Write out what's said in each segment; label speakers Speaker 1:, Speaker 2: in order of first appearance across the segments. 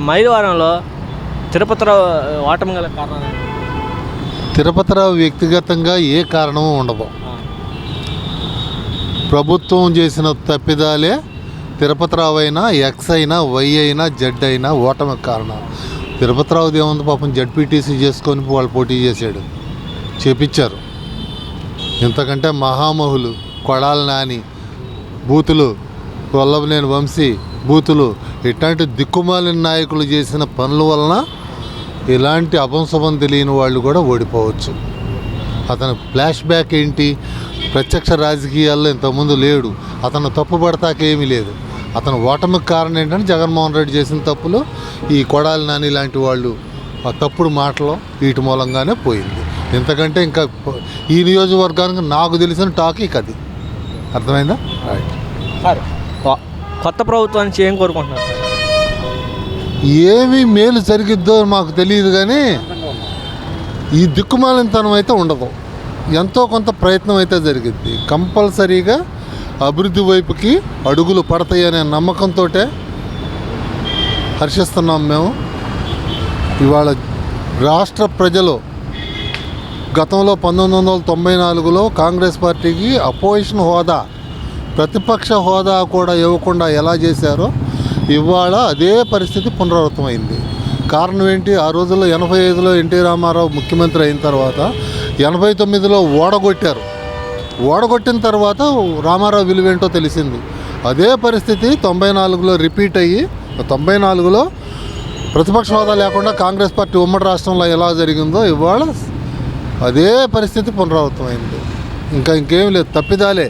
Speaker 1: మైలవరంలో తిరుపతిరావు ఓటమి గల కారణం?
Speaker 2: తిరుపతిరావు వ్యక్తిగతంగా ఏ కారణము ఉండదు. ప్రభుత్వం చేసిన తప్పిదాలే తిరుపతిరావు అయినా, ఎక్స్ అయినా, వై అయినా, జెడ్ అయినా ఓటమికి కారణం. తిరుపతిరావుది ఏముంది, పాపం జడ్పీటీసీ చేసుకొని వాళ్ళు పోటీ చేశాడు, చేపించారు. ఇంతకంటే మహామహులు కొడాలి నాని బూతులు, వల్లభనేని వంశీ బూతులు, ఇట్లాంటి దిక్కుమాలిన నాయకులు చేసిన పనుల వలన ఇలాంటి అపంశుభం తెలియని వాళ్ళు కూడా ఓడిపోవచ్చు. అతని ఫ్లాష్ బ్యాక్ ఏంటి, ప్రత్యక్ష రాజకీయాల్లో ఇంతకుముందు లేడు, అతను తప్పు పడతాకేమీ లేదు. అతను ఓటమికి కారణం ఏంటంటే జగన్మోహన్ రెడ్డి చేసిన తప్పులు, ఈ కొడాలి నాని లాంటి వాళ్ళు ఆ తప్పుడు మాటలు వీటి మూలంగానే పోయింది. ఇంతకంటే ఇంకా ఈ నియోజకవర్గానికి నాకు తెలిసిన టాపిక్ అది. అర్థమైందా? రైట్.
Speaker 1: సార్, కొత్త ప్రభుత్వం నుంచి ఏం కోరుకుంటున్నారు?
Speaker 2: ఏమి మేలు జరిగిద్దో మాకు తెలియదు, కానీ ఈ దిక్కుమాలినతనం అయితే ఉండదు. ఎంతో కొంత ప్రయత్నం అయితే జరిగిద్ది. కంపల్సరీగా అభివృద్ధి వైపుకి అడుగులు పడతాయనే నమ్మకంతో హర్షిస్తున్నాం మేము. ఇవాళ రాష్ట్ర ప్రజలు గతంలో 1994లో కాంగ్రెస్ పార్టీకి అపోజిషన్ హోదా, ప్రతిపక్ష హోదా కూడా ఇవ్వకుండా ఎలా చేశారో ఇవాళ అదే పరిస్థితి పునరావృతమైంది. కారణం ఏంటి? ఆ రోజుల్లో 85లో ఎన్టీ రామారావు ముఖ్యమంత్రి అయిన తర్వాత 89లో ఓడగొట్టారు. ఓడగొట్టిన తర్వాత రామారావు విలువేంటో తెలిసింది. అదే పరిస్థితి 94లో రిపీట్ అయ్యి 94లో ప్రతిపక్ష హోదా లేకుండా కాంగ్రెస్ పార్టీ ఉమ్మడి రాష్ట్రంలో ఎలా జరిగిందో ఇవాళ అదే పరిస్థితి పునరావృతమైంది. ఇంకేం లేదు, తప్పిదాలే.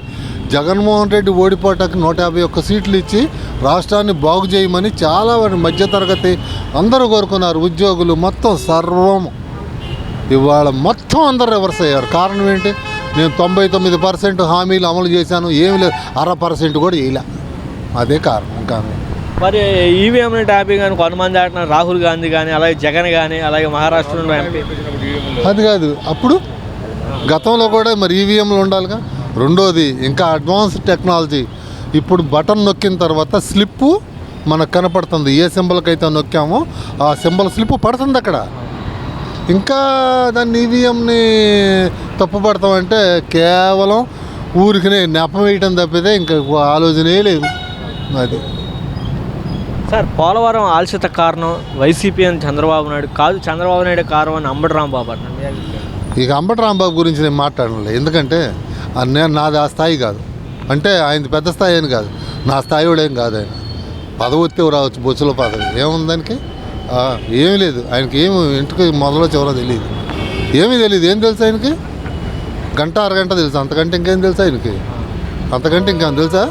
Speaker 2: జగన్మోహన్ రెడ్డి ఓడిపోవటానికి 151 సీట్లు ఇచ్చి రాష్ట్రాన్ని బాగు చేయమని చాలా మధ్యతరగతి అందరూ కోరుకున్నారు. ఉద్యోగులు మొత్తం సర్వం ఇవాళ మొత్తం అందరూ రివర్స్ అయ్యారు. కారణం ఏంటి? నేను 99% హామీలు అమలు చేశాను, ఏమి లేదు, 1% కూడా చేయలే. అదే కారణం. కానీ
Speaker 1: మరి ఈవీఎంని ట్యాపింగ్ అని కొంతమంది అంటున్నారు, రాహుల్ గాంధీ కానీ, అలాగే జగన్ కానీ, అలాగే మహారాష్ట్రలో ఎంపీ.
Speaker 2: అది కాదు, అప్పుడు గతంలో కూడా మరి ఈవీఎంలు ఉండాలిగా. రెండోది ఇంకా అడ్వాన్స్ టెక్నాలజీ. ఇప్పుడు బటన్ నొక్కిన తర్వాత స్లిప్పు మనకు కనపడుతుంది. ఏ సింబల్కి అయితే నొక్కామో ఆ సింబల్ స్లిప్ పడుతుంది అక్కడ. ఇంకా దాన్ని ఈవీఎంని తప్పు పడతామంటే కేవలం ఊరికి నెపం వేయటం తప్పితే ఇంకా ఆలోచనే లేదు. అది
Speaker 1: సార్, పోలవరం ఆలస్యత కారణం వైసీపీ అని చంద్రబాబు నాయుడు కాదు, చంద్రబాబు నాయుడు కారణం అని అంబటి రాంబాబు అంటున్నారు.
Speaker 2: ఇక అంబటి రాంబాబు గురించి నేను మాట్లాడలేదు. ఎందుకంటే నాది ఆ స్థాయి కాదు. అంటే ఆయనది పెద్ద స్థాయి అని కాదు, నా స్థాయి కూడా ఏం కాదు. ఆయన పదవి వస్తే రావచ్చు, బొచ్చులో పదవి ఏముంది దానికి? ఏమీ లేదు. ఆయనకి ఏమి ఇంటికి మొదలో చివరో తెలియదు, ఏమీ తెలియదు. ఏం తెలుసు ఆయనకి? గంట అరగంట తెలుసు, అంతకంటే ఇంకేం తెలుసు ఆయనకి? అంతకంటే ఇంకేం తెలుసా?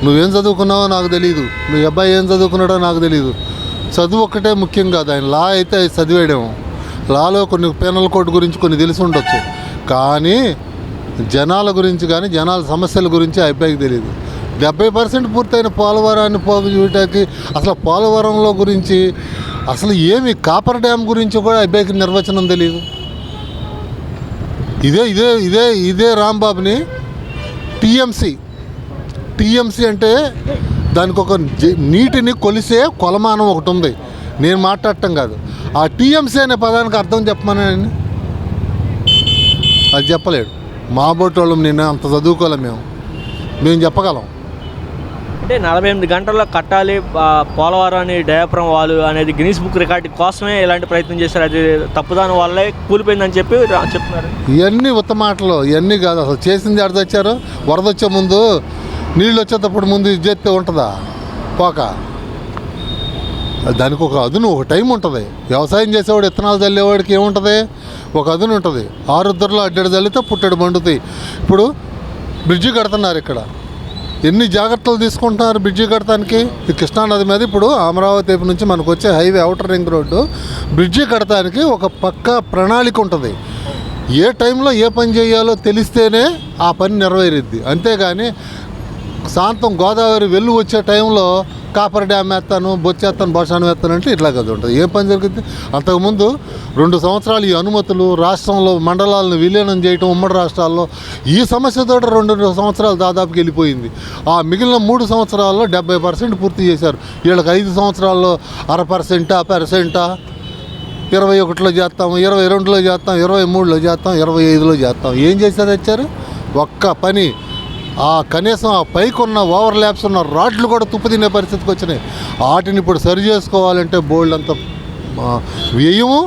Speaker 2: నువ్వేం చదువుకున్నావో నాకు తెలియదు, మీ అబ్బాయి ఏం చదువుకున్నాడో నాకు తెలియదు. చదువు ఒక్కటే ముఖ్యం కాదు. ఆయన లా అయితే చదివాడేమో, లాలో కొన్ని పెనల్ కోడ్ గురించి కొన్ని తెలిసి ఉండొచ్చు, కానీ జనాల గురించి కానీ జనాల సమస్యల గురించి ఆ అబ్బాయికి తెలియదు. 70% పూర్తయిన పోలవరాన్ని పోగు చూడటానికి అసలు పోలవరంలో గురించి అసలు ఏమి కాపర్ డ్యామ్ గురించి కూడా అబ్బాయికి నిర్వచనం తెలియదు. ఇదే ఇదే ఇదే ఇదే రాంబాబుని టీఎంసీ అంటే దానికి ఒక నీటిని కొలిసే కొలమానం ఒకటి ఉంది. నేను మాట్లాడటం కాదు, ఆ టీఎంసీ అనే పదానికి అర్థం చెప్పమని అది చెప్పలేడు. మా బోటోళ్ళం నేను అంత చదువుకోలేం, మేము చెప్పగలం.
Speaker 1: అంటే 48 గంటల్లో కట్టాలి పోలవరాన్ని డయాఫ్రమ్ వాల్ అనేది గిన్నీస్ బుక్ రికార్డు కోసమే ఇలాంటి ప్రయత్నం చేశారు. అది తప్పుదాని వల్లే కూలిపోయిందని చెప్పి చెప్తున్నారు.
Speaker 2: ఇవన్నీ ఉత్తమాటలు, ఇవన్నీ కాదు. అసలు చేసింది ఎక్కడ తెచ్చారు? వరద వచ్చే ముందు, నీళ్ళు వచ్చేటప్పుడు ముందు ఇది చేస్తే ఉంటుందా? పోక దానికి ఒక అదును, ఒక టైం ఉంటుంది. వ్యవసాయం చేసేవాడు, విత్తనాలు చల్లేవాడికి ఏముంటుంది? ఒక అదును ఉంటుంది. ఆరుద్దరులో అడ్డెడు చల్లితే పుట్టెడు మండుతాయి. ఇప్పుడు బ్రిడ్జి కడుతున్నారు, ఇక్కడ ఎన్ని జాగ్రత్తలు తీసుకుంటున్నారు బ్రిడ్జి కడటానికి? ఈ కృష్ణానది మీద ఇప్పుడు అమరావతి వైపు నుంచి మనకు వచ్చే highway outer ring road bridge కడటానికి ఒక పక్క ప్రణాళిక ఉంటుంది. ఏ టైంలో ఏ పని చేయాలో తెలిస్తేనే ఆ పని నెరవేరుద్ది. అంతేగాని శాంతం గోదావరి వెళ్ళు వచ్చే టైంలో కాపర్ డ్యామ్ వేస్తాను, బొచ్చేస్తాను, బొషాను వేస్తాను అంటే ఇట్లా కదా ఉంటుంది. ఏ పని జరుగుతుంది? అంతకుముందు 2 సంవత్సరాలు ఈ అనుమతులు, రాష్ట్రంలో మండలాలను విలీనం చేయటం, ఉమ్మడి రాష్ట్రాల్లో ఈ సమస్యతో 2 సంవత్సరాలు దాదాపుకి వెళ్ళిపోయింది. ఆ మిగిలిన 3 సంవత్సరాల్లో 70% పూర్తి చేశారు. వీళ్ళకి 5 సంవత్సరాల్లో 0.5%, 21లో చేస్తాం, 22లో చేస్తాం, 23లో చేస్తాం, 25లో చేస్తాం. ఏం చేశారు? వచ్చారు ఒక్క పని. కనీసం ఆ పైకి ఉన్న ఓవర్ ల్యాప్స్ ఉన్న రాడ్లు కూడా తుప్పు తినే పరిస్థితికి వచ్చినాయి. వాటిని ఇప్పుడు సరి చేసుకోవాలంటే బోల్డ్ అంత వ్యయము,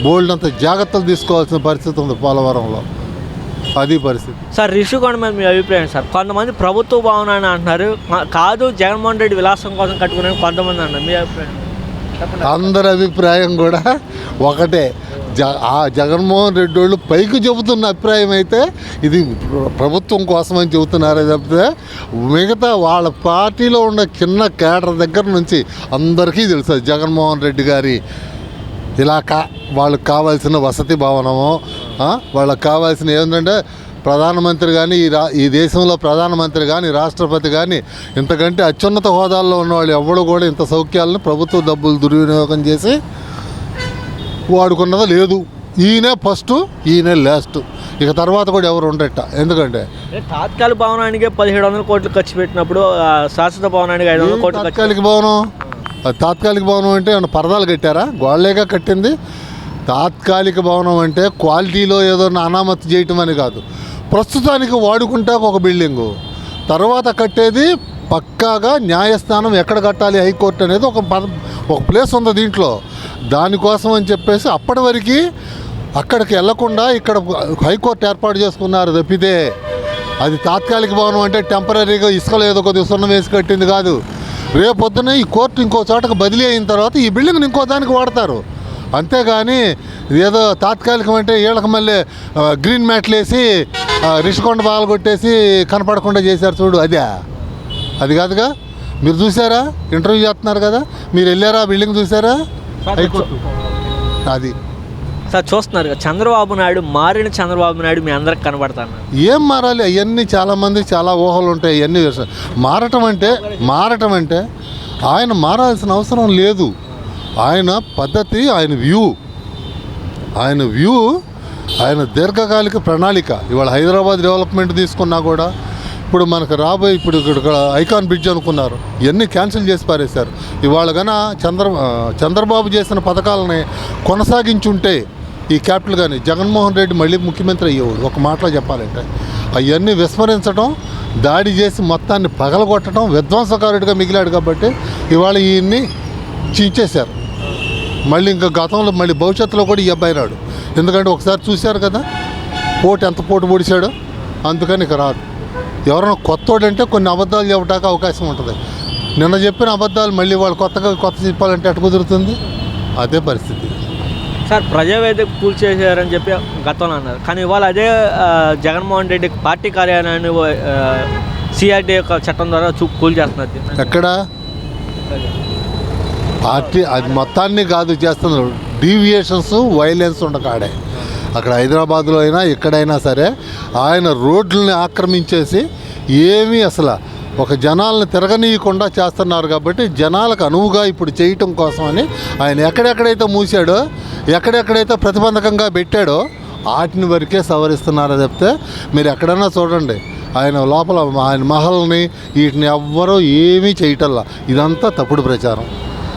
Speaker 2: బోల్డ్ అంత జాగ్రత్తలు తీసుకోవాల్సిన పరిస్థితి ఉంది పోలవరంలో. అది పరిస్థితి.
Speaker 1: సార్ రిషికొండ మీద మీ అభిప్రాయం సార్? కొంతమంది ప్రభుత్వ భవనం అని అంటున్నారు, కాదు జగన్మోహన్ రెడ్డి విలాసం కోసం కట్టుకునే కొంతమంది అన్నారు. మీ అభిప్రాయం?
Speaker 2: అందరి అభిప్రాయం కూడా ఒకటే. జగన్మోహన్ రెడ్డి వాళ్ళు పైకి చెబుతున్న అభిప్రాయం అయితే ఇది ప్రభుత్వం కోసమని చెబుతున్నారే తప్పితే మిగతా వాళ్ళ పార్టీలో ఉన్న చిన్న కేడర్ దగ్గర నుంచి అందరికీ తెలుసు జగన్మోహన్ రెడ్డి గారి వాళ్ళకి కావాల్సిన వసతి భవనము, వాళ్ళకి కావాల్సిన ఏంటంటే ప్రధానమంత్రి కానీ ఈ దేశంలో ప్రధానమంత్రి కానీ రాష్ట్రపతి కానీ ఇంతకంటే అత్యున్నత హోదాల్లో ఉన్నవాళ్ళు ఎవరు కూడా ఇంత సౌఖ్యాలను ప్రభుత్వ డబ్బులు దుర్వినియోగం చేసి వాడుకున్నది లేదు. ఈయనే ఫస్ట్, ఈయనే లాస్ట్. ఇక తర్వాత కూడా ఎవరు ఉండట. ఎందుకంటే
Speaker 1: తాత్కాలిక భవనానికి 1700 కోట్లు ఖర్చు పెట్టినప్పుడు శాశ్వత భవనానికి 500 కోట్లు.
Speaker 2: తాత్కాలిక భవనం అంటే ఏమన్నా పరదాలు కట్టారా? గోడలేగా కట్టింది. తాత్కాలిక భవనం అంటే క్వాలిటీలో ఏదో అనామతి చేయటం అని కాదు. ప్రస్తుతానికి వాడుకుంటాక ఒక బిల్డింగు, తర్వాత కట్టేది పక్కాగా న్యాయస్థానం ఎక్కడ కట్టాలి, హైకోర్టు అనేది ఒక ప్లేస్ ఉంది దీంట్లో. దానికోసం అని చెప్పేసి అప్పటి వరకు అక్కడికి వెళ్లకుండా ఇక్కడ హైకోర్టు ఏర్పాటు చేసుకున్నారు తప్పితే అది తాత్కాలిక భవనం అంటే టెంపరీగా ఇసుకలో ఏదో కొద్దిగా సున్నం వేసి కట్టింది కాదు. రేపొద్దున ఈ కోర్టు ఇంకో చోటకు బదిలీ అయిన తర్వాత ఈ బిల్డింగ్ని ఇంకో దానికి వాడతారు. అంతేగాని ఏదో తాత్కాలికం అంటే వీళ్ళకి మళ్ళీ గ్రీన్ మ్యాట్లు వేసి రిషికొండ బాగా కొట్టేసి కనపడకుండా చేశారు చూడు, అది కాదుగా. మీరు చూసారా? ఇంటర్వ్యూ చేస్తున్నారు కదా, మీరు వెళ్ళారా? బిల్డింగ్ చూసారా? అది
Speaker 1: సార్ చూస్తున్నారు కదా, చంద్రబాబు నాయుడు మారిన చంద్రబాబు నాయుడు మీ అందరికి కనబడతాను.
Speaker 2: ఏం మారాలి? అవన్నీ చాలామంది చాలా ఊహలు ఉంటాయి. అవన్నీ మారటం అంటే ఆయన మారాల్సిన అవసరం లేదు. ఆయన పద్ధతి, ఆయన వ్యూ, ఆయన దీర్ఘకాలిక ప్రణాళిక. ఇవాళ హైదరాబాద్ డెవలప్మెంట్ తీసుకున్నా కూడా ఇప్పుడు మనకు ఇప్పుడు ఇక్కడ ఐకాన్ బ్రిడ్జ్ అనుకున్నారు, ఇవన్నీ క్యాన్సిల్ చేసి పారేశారు. ఇవాళ కన్నా చంద్రబాబు చేసిన పథకాలని కొనసాగించుంటే ఈ క్యాపిటల్ కానీ జగన్మోహన్ రెడ్డి మళ్ళీ ముఖ్యమంత్రి అయ్యేవాడు. ఒక మాటలో చెప్పాలంటే అవన్నీ విస్మరించడం, దాడి చేసి మొత్తాన్ని పగలగొట్టడం, విధ్వంసకారుడిగా మిగిలాడు కాబట్టి ఇవాళ ఈయన్ని చించేశారు. మళ్ళీ ఇంకా గతంలో మళ్ళీ భవిష్యత్తులో కూడా ఈ అబ్బాయి రాడు. ఎందుకంటే ఒకసారి చూశారు కదా ఎంత పోటు పొడిచాడో. అందుకని ఇక రాదు. ఎవరైనా కొత్తోడంటే కొన్ని అబద్ధాలు చెప్పడానికి అవకాశం ఉంటుంది. నిన్న చెప్పిన అబద్ధాలు మళ్ళీ వాళ్ళు కొత్త చెప్పాలంటే ఎట్ట కుదురుతుంది? అదే పరిస్థితి.
Speaker 1: సార్ ప్రజావేదిక కూల్చేశారని చెప్పి గతంలో అన్నారు, కానీ ఇవాళ అదే జగన్మోహన్ రెడ్డి పార్టీ కార్యాలయాన్ని సిఆర్డీ యొక్క చట్టం ద్వారా కూల్చేస్తున్నారు.
Speaker 2: ఎక్కడ పార్టీ అది మొత్తాన్ని కాదు చేస్తున్నారు. డీవియేషన్స్, వైలెన్స్ ఉండకాడే. అక్కడ హైదరాబాద్లో అయినా ఎక్కడైనా సరే ఆయన రోడ్లని ఆక్రమించేసి ఏమీ అసలు ఒక జనాలను తిరగనీయకుండా చేస్తున్నారు. కాబట్టి జనాలకు అనువుగా ఇప్పుడు చేయటం కోసమని ఆయన ఎక్కడెక్కడైతే మూసాడో, ఎక్కడెక్కడైతే ప్రతిబంధకంగా పెట్టాడో వాటిని వరకే సవరిస్తున్నారు తప్పితే మీరు ఎక్కడైనా చూడండి ఆయన లోపల ఆయన మహల్ని వీటిని ఎవ్వరూ ఏమీ చేయటల్లా. ఇదంతా తప్పుడు ప్రచారం.